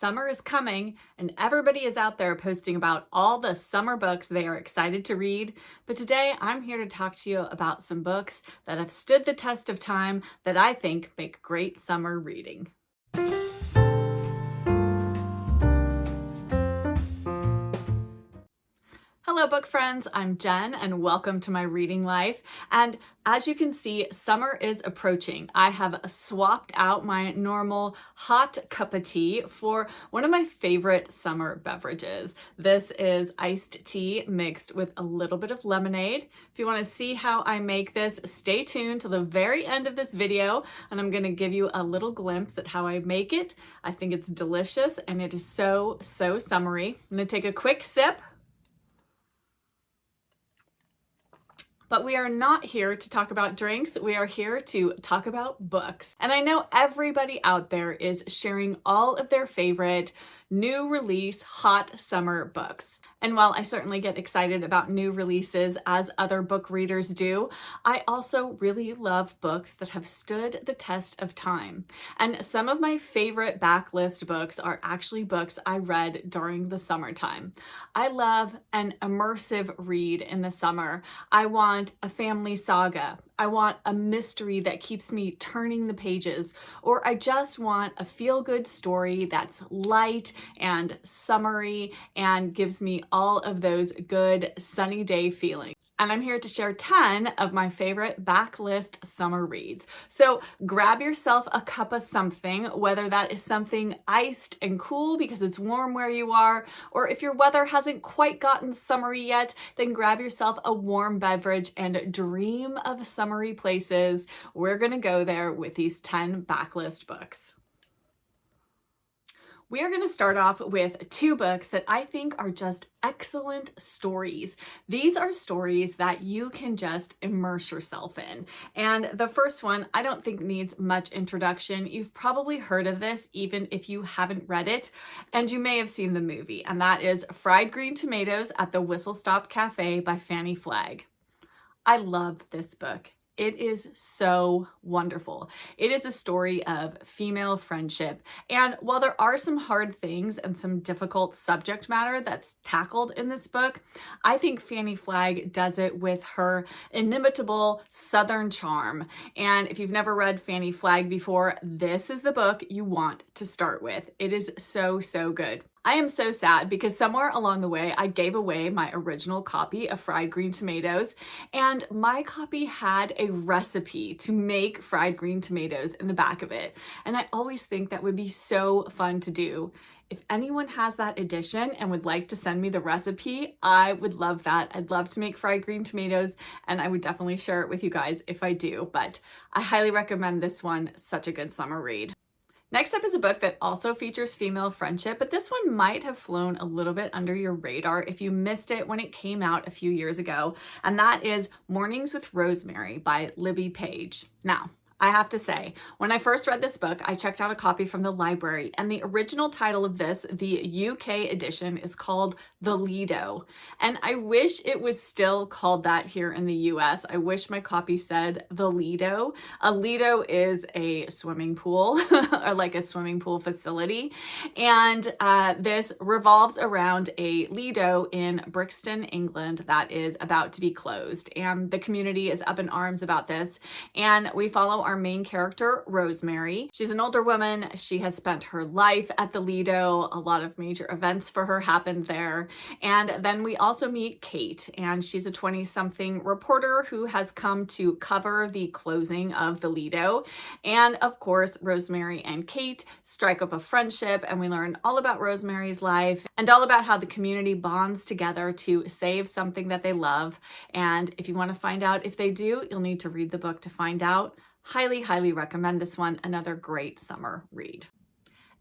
Summer is coming and everybody is out there posting about all the summer books they are excited to read. But today I'm here to talk to you about some books that have stood the test of time that I think make great summer reading. Hello book friends, I'm Jen and welcome to my reading life. And as you can see, summer is approaching. I have swapped out my normal hot cup of tea for one of my favorite summer beverages. This is iced tea mixed with a little bit of lemonade. If you want to see how I make this, stay tuned to the very end of this video and I'm going to give you a little glimpse at how I make it. I think it's delicious and it is so summery. I'm going to take a quick sip. But we are not here to talk about drinks. We are here to talk about books. And I know everybody out there is sharing all of their favorite new release hot summer books. And while I certainly get excited about new releases as other book readers do, I also really love books that have stood the test of time. And some of my favorite backlist books are actually books I read during the summertime. I love an immersive read in the summer. I want a family saga. I want a mystery that keeps me turning the pages, or I just want a feel-good story that's light and summery and gives me all of those good sunny day feelings. And I'm here to share 10 of my favorite backlist summer reads. So grab yourself a cup of something, whether that is something iced and cool because it's warm where you are, or if your weather hasn't quite gotten summery yet, then grab yourself a warm beverage and dream of summery places. We're gonna go there with these 10 backlist books. We are going to start off with two books that I think are just excellent stories. These are stories that you can just immerse yourself in. And the first one, I don't think needs much introduction. You've probably heard of this even if you haven't read it, and you may have seen the movie, and that is Fried Green Tomatoes at the Whistle Stop Cafe by Fannie Flagg. I love this book. It is so wonderful. It is a story of female friendship. And while there are some hard things and some difficult subject matter that's tackled in this book, I think Fannie Flagg does it with her inimitable Southern charm. And if you've never read Fannie Flagg before, this is the book you want to start with. It is so good. I am so sad because somewhere along the way, I gave away my original copy of Fried Green Tomatoes, and my copy had a recipe to make fried green tomatoes in the back of it. And I always think that would be so fun to do. If anyone has that edition and would like to send me the recipe, I would love that. I'd love to make fried green tomatoes, and I would definitely share it with you guys if I do, but I highly recommend this one. Such a good summer read. Next up is a book that also features female friendship, but this one might have flown a little bit under your radar if you missed it when it came out a few years ago, and that is Mornings with Rosemary by Libby Page. Now, I have to say, when I first read this book, I checked out a copy from the library, and the original title of this, the UK edition, is called The Lido. And I wish it was still called that here in the US. I wish my copy said The Lido. A Lido is a swimming pool, or like a swimming pool facility. And this revolves around a Lido in Brixton, England, that is about to be closed. And the community is up in arms about this. And we follow our main character, Rosemary. She's an older woman. She has spent her life at the Lido. A lot of major events for her happened there. And then we also meet Kate, and she's a 20-something reporter who has come to cover the closing of the Lido. And of course, Rosemary and Kate strike up a friendship, and we learn all about Rosemary's life and all about how the community bonds together to save something that they love. And if you want to find out if they do, you'll need to read the book to find out. Highly recommend this one. Another great summer read.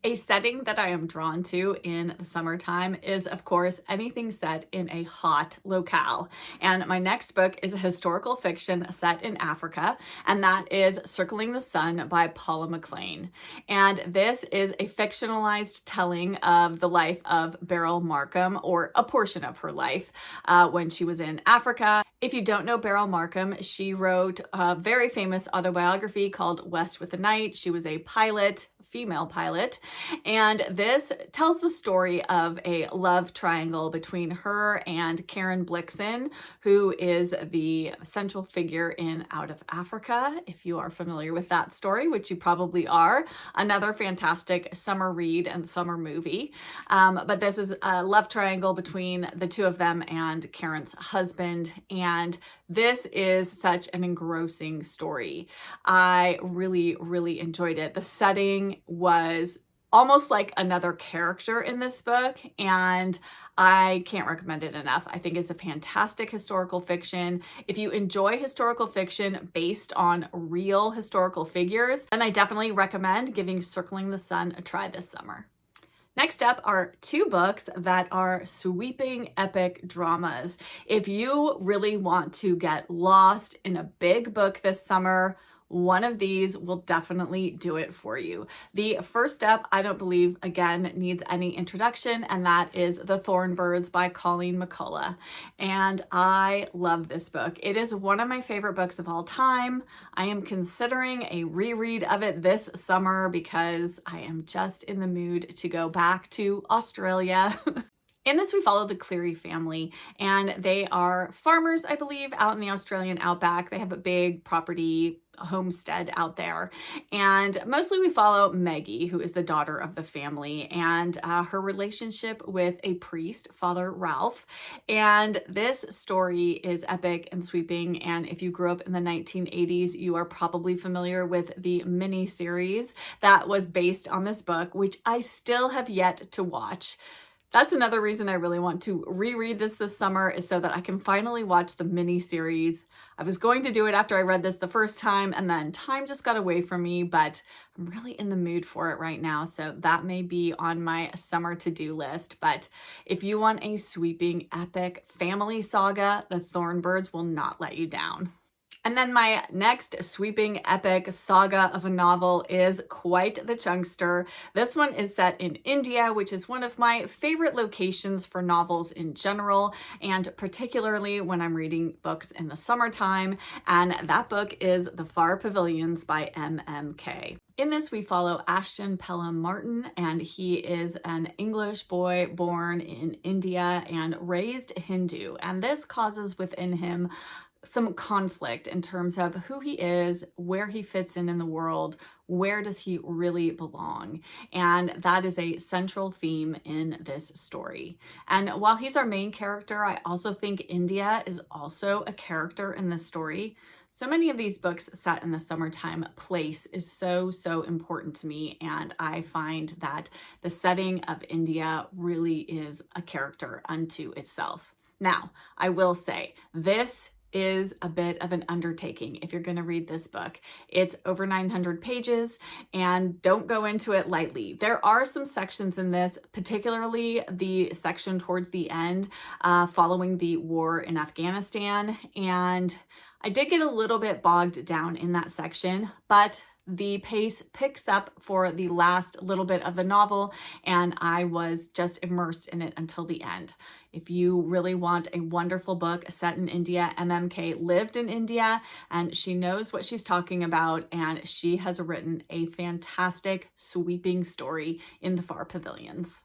A setting that I am drawn to in the summertime is, of course, anything set in a hot locale. And my next book is a historical fiction set in Africa, and that is Circling the Sun by Paula McLean. And this is a fictionalized telling of the life of Beryl Markham, or a portion of her life, when she was in Africa. If you don't know Beryl Markham, she wrote a very famous autobiography called West with the Night. She was a pilot, female pilot, and this tells the story of a love triangle between her and Karen Blixen, who is the central figure in Out of Africa, if you are familiar with that story, which you probably are. Another fantastic summer read and summer movie. But this is a love triangle between the two of them and Karen's husband, and this is such an engrossing story. I really, really enjoyed it. The setting was almost like another character in this book, and I can't recommend it enough. I think it's a fantastic historical fiction. If you enjoy historical fiction based on real historical figures, then I definitely recommend giving Circling the Sun a try this summer. Next up are two books that are sweeping epic dramas. If you really want to get lost in a big book this summer, one of these will definitely do it for you. The first step, I don't believe, again, needs any introduction, and that is The Thornbirds by Colleen McCullough. And I love this book. It is one of my favorite books of all time. I am considering a reread of it this summer because I am just in the mood to go back to Australia. In this, we follow the Cleary family, and they are farmers, I believe, out in the Australian outback. They have a big property homestead out there, and mostly we follow Maggie, who is the daughter of the family, and her relationship with a priest, Father Ralph. And this story is epic and sweeping, and if you grew up in the 1980s, you are probably familiar with the mini series that was based on this book, which I still have yet to watch. That's another reason I really want to reread this summer, is so that I can finally watch the mini-series. I was going to do it after I read this the first time, and then time just got away from me, but I'm really in the mood for it right now, so that may be on my summer to-do list. But if you want a sweeping, epic family saga, The Thornbirds will not let you down. And then my next sweeping epic saga of a novel is quite the Chungster. This one is set in India, which is one of my favorite locations for novels in general, and particularly when I'm reading books in the summertime. And that book is The Far Pavilions by MMK. In this, we follow Ashton Pelham Martin, and he is an English boy born in India and raised Hindu. And this causes within him some conflict in terms of who he is, where he fits in the world, where does he really belong? And that is a central theme in this story. And while he's our main character, I also think India is also a character in this story. So many of these books set in the summertime, place is so important to me, and I find that the setting of India really is a character unto itself. Now, I will say, this is a bit of an undertaking if you're going to read this book. It's over 900 pages, and don't go into it lightly. There are some sections in this, particularly the section towards the end following the war in Afghanistan, and I did get a little bit bogged down in that section, but the pace picks up for the last little bit of the novel, and I was just immersed in it until the end. If you really want a wonderful book set in India, MMK lived in India, and she knows what she's talking about, and she has written a fantastic, sweeping story in The Far Pavilions.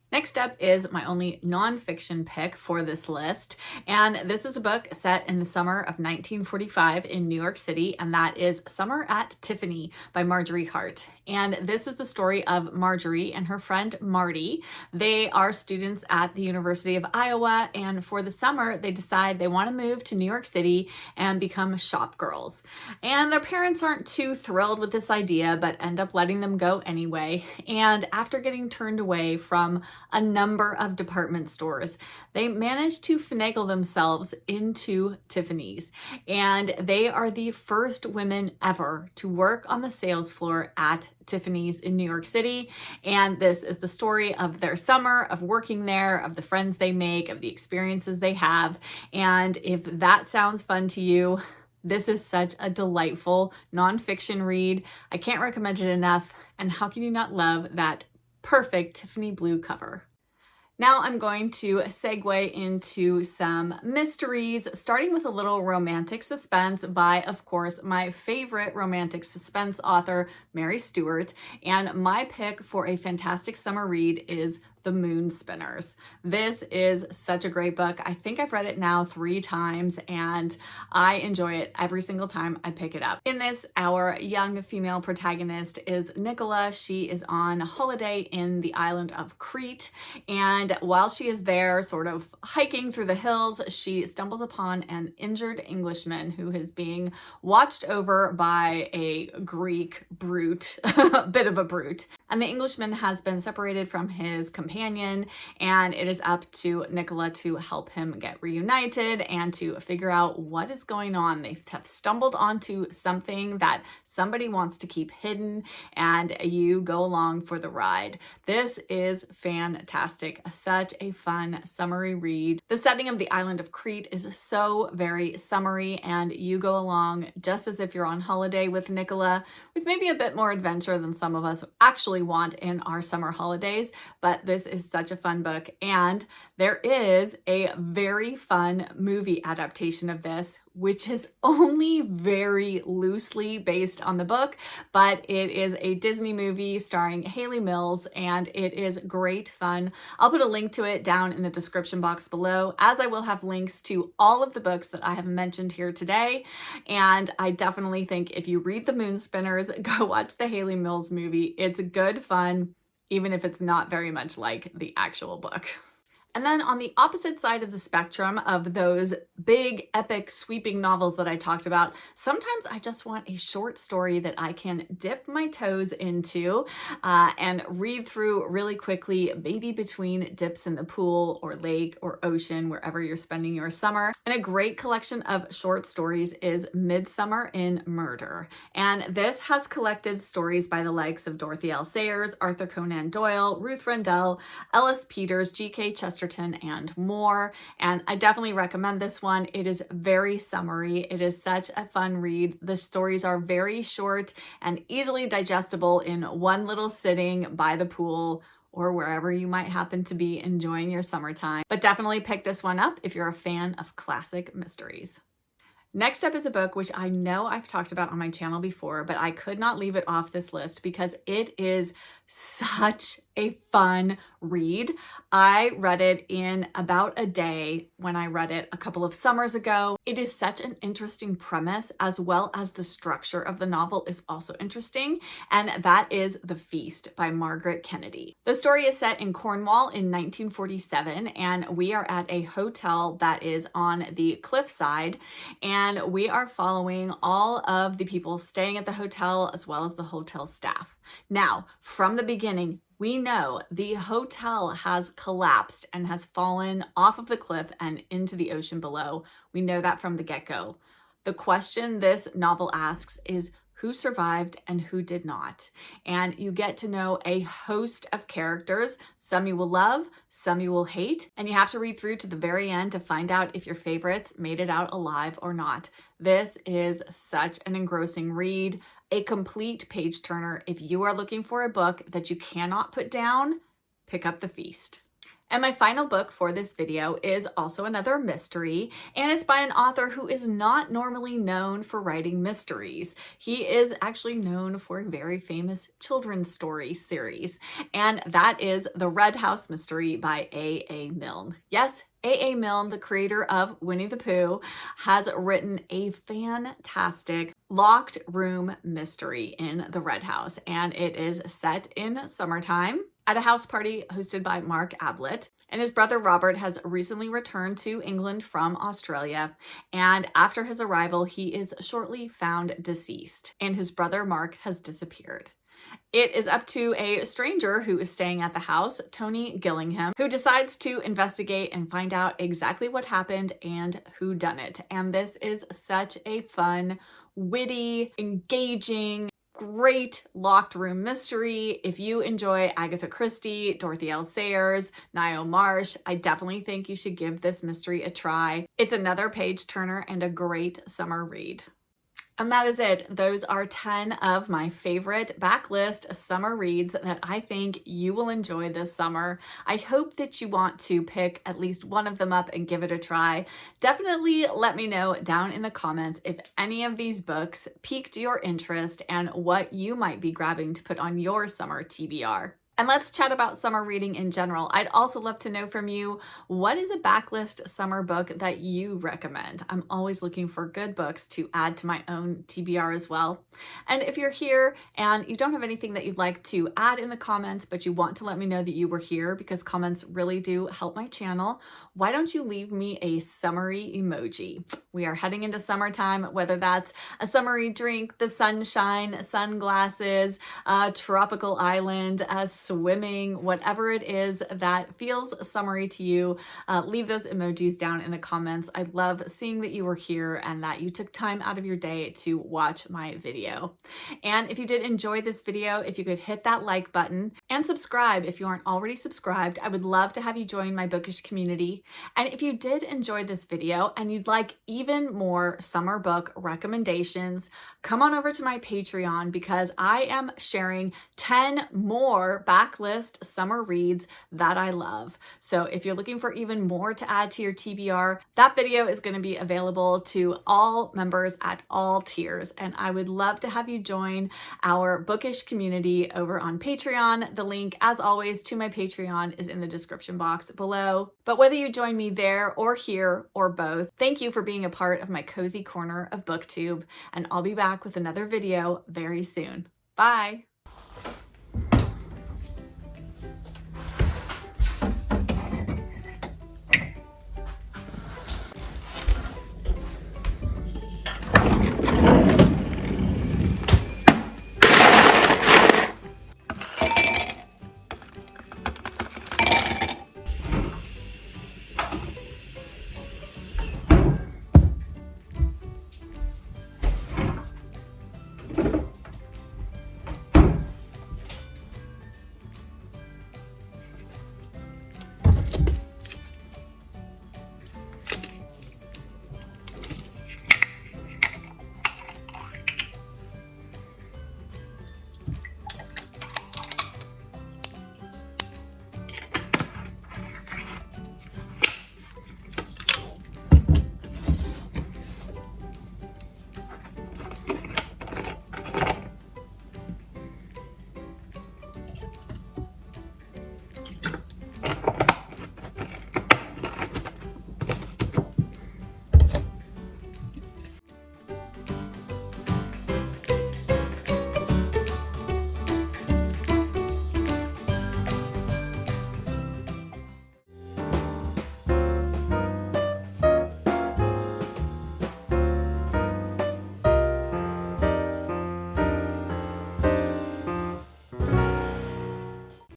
Next up is my only nonfiction pick for this list, and this is a book set in the summer of 1945 in New York City, and that is Summer at Tiffany by Marjorie Hart. And this is the story of Marjorie and her friend Marty. They are students at the University of Iowa, and for the summer, they decide they want to move to New York City and become shop girls. And their parents aren't too thrilled with this idea, but end up letting them go anyway. And after getting turned away from a number of department stores, they managed to finagle themselves into Tiffany's, and they are the first women ever to work on the sales floor at Tiffany's in New York City. And this is the story of their summer, of working there, of the friends they make, of the experiences they have. And if that sounds fun to you, this is such a delightful nonfiction read. I can't recommend it enough. And how can you not love that perfect Tiffany blue cover? Now I'm going to segue into some mysteries, starting with a little romantic suspense by, of course, my favorite romantic suspense author, Mary Stewart. And my pick for a fantastic summer read is The Moon Spinners. This is such a great book. I think I've read it now 3 times and I enjoy it every single time I pick it up. In this, our young female protagonist is Nicola. She is on holiday in the island of Crete, and while she is there sort of hiking through the hills, she stumbles upon an injured Englishman who is being watched over by a Greek brute, a bit of a brute. And the Englishman has been separated from his companion, and it is up to Nicola to help him get reunited and to figure out what is going on. They have stumbled onto something that somebody wants to keep hidden, and you go along for the ride. This is fantastic. Such a fun summery read. The setting of the island of Crete is so very summery, and you go along just as if you're on holiday with Nicola, with maybe a bit more adventure than some of us actually want in our summer holidays. But this is such a fun book, and there is a very fun movie adaptation of this, which is only very loosely based on the book, but it is a Disney movie starring Hayley Mills, and it is great fun. I'll put a link to it down in the description box below, as I will have links to all of the books that I have mentioned here today. And I definitely think if you read The Moon Spinners, go watch the Hayley Mills movie. It's good fun, even if it's not very much like the actual book. And then on the opposite side of the spectrum of those big, epic, sweeping novels that I talked about, sometimes I just want a short story that I can dip my toes into and read through really quickly, maybe between dips in the pool or lake or ocean, wherever you're spending your summer. And a great collection of short stories is Midsummer in Murder. And this has collected stories by the likes of Dorothy L. Sayers, Arthur Conan Doyle, Ruth Rendell, Ellis Peters, G.K. Chesterton, and more. And I definitely recommend this one. It is very summery. It is such a fun read. The stories are very short and easily digestible in one little sitting by the pool or wherever you might happen to be enjoying your summertime. But definitely pick this one up if you're a fan of classic mysteries. Next up is a book which I know I've talked about on my channel before, but I could not leave it off this list because it is such a fun read. I read it in about a day when I read it a couple of summers ago. It is such an interesting premise, as well as the structure of the novel is also interesting, and that is The Feast by Margaret Kennedy. The story is set in Cornwall in 1947, and we are at a hotel that is on the cliffside, and we are following all of the people staying at the hotel as well as the hotel staff. Now, from the beginning, we know the hotel has collapsed and has fallen off of the cliff and into the ocean below. We know that from the get-go. The question this novel asks is, who survived and who did not? And you get to know a host of characters. Some you will love, some you will hate, and you have to read through to the very end to find out if your favorites made it out alive or not. This is such an engrossing read, a complete page turner. If you are looking for a book that you cannot put down, pick up The Feast. And my final book for this video is also another mystery, and it's by an author who is not normally known for writing mysteries. He is actually known for a very famous children's story series, and that is The Red House Mystery by A.A. Milne. Yes, A.A. Milne, the creator of Winnie the Pooh, has written a fantastic locked room mystery in the Red House, and it is set in summertime at a house party hosted by Mark Ablett. And his brother Robert has recently returned to England from Australia, and after his arrival, he is shortly found deceased, and his brother Mark has disappeared. It is up to a stranger who is staying at the house, Tony Gillingham, who decides to investigate and find out exactly what happened and who done it. And this is such a fun, witty, engaging, great locked room mystery. If you enjoy Agatha Christie, Dorothy L. Sayers, Ngaio Marsh, I definitely think you should give this mystery a try. It's another page turner and a great summer read. And that is it. Those are 10 of my favorite backlist summer reads that I think you will enjoy this summer. I hope that you want to pick at least one of them up and give it a try. Definitely let me know down in the comments if any of these books piqued your interest and what you might be grabbing to put on your summer TBR. And let's chat about summer reading in general. I'd also love to know from you, what is a backlist summer book that you recommend? I'm always looking for good books to add to my own TBR as well. And if you're here and you don't have anything that you'd like to add in the comments, but you want to let me know that you were here because comments really do help my channel, why don't you leave me a summery emoji? We are heading into summertime, whether that's a summery drink, the sunshine, sunglasses, a tropical island, swimming, whatever it is that feels summery to you, leave those emojis down in the comments. I love seeing that you were here and that you took time out of your day to watch my video. And if you did enjoy this video, if you could hit that like button and subscribe if you aren't already subscribed, I would love to have you join my bookish community. And if you did enjoy this video and you'd like even more summer book recommendations, come on over to my Patreon because I am sharing 10 more backlist summer reads that I love. So if you're looking for even more to add to your TBR, that video is going to be available to all members at all tiers. And I would love to have you join our bookish community over on Patreon. The link, as always, to my Patreon is in the description box below. But whether you join me there or here or both, thank you for being a part of my cozy corner of Booktube. And I'll be back with another video very soon. Bye!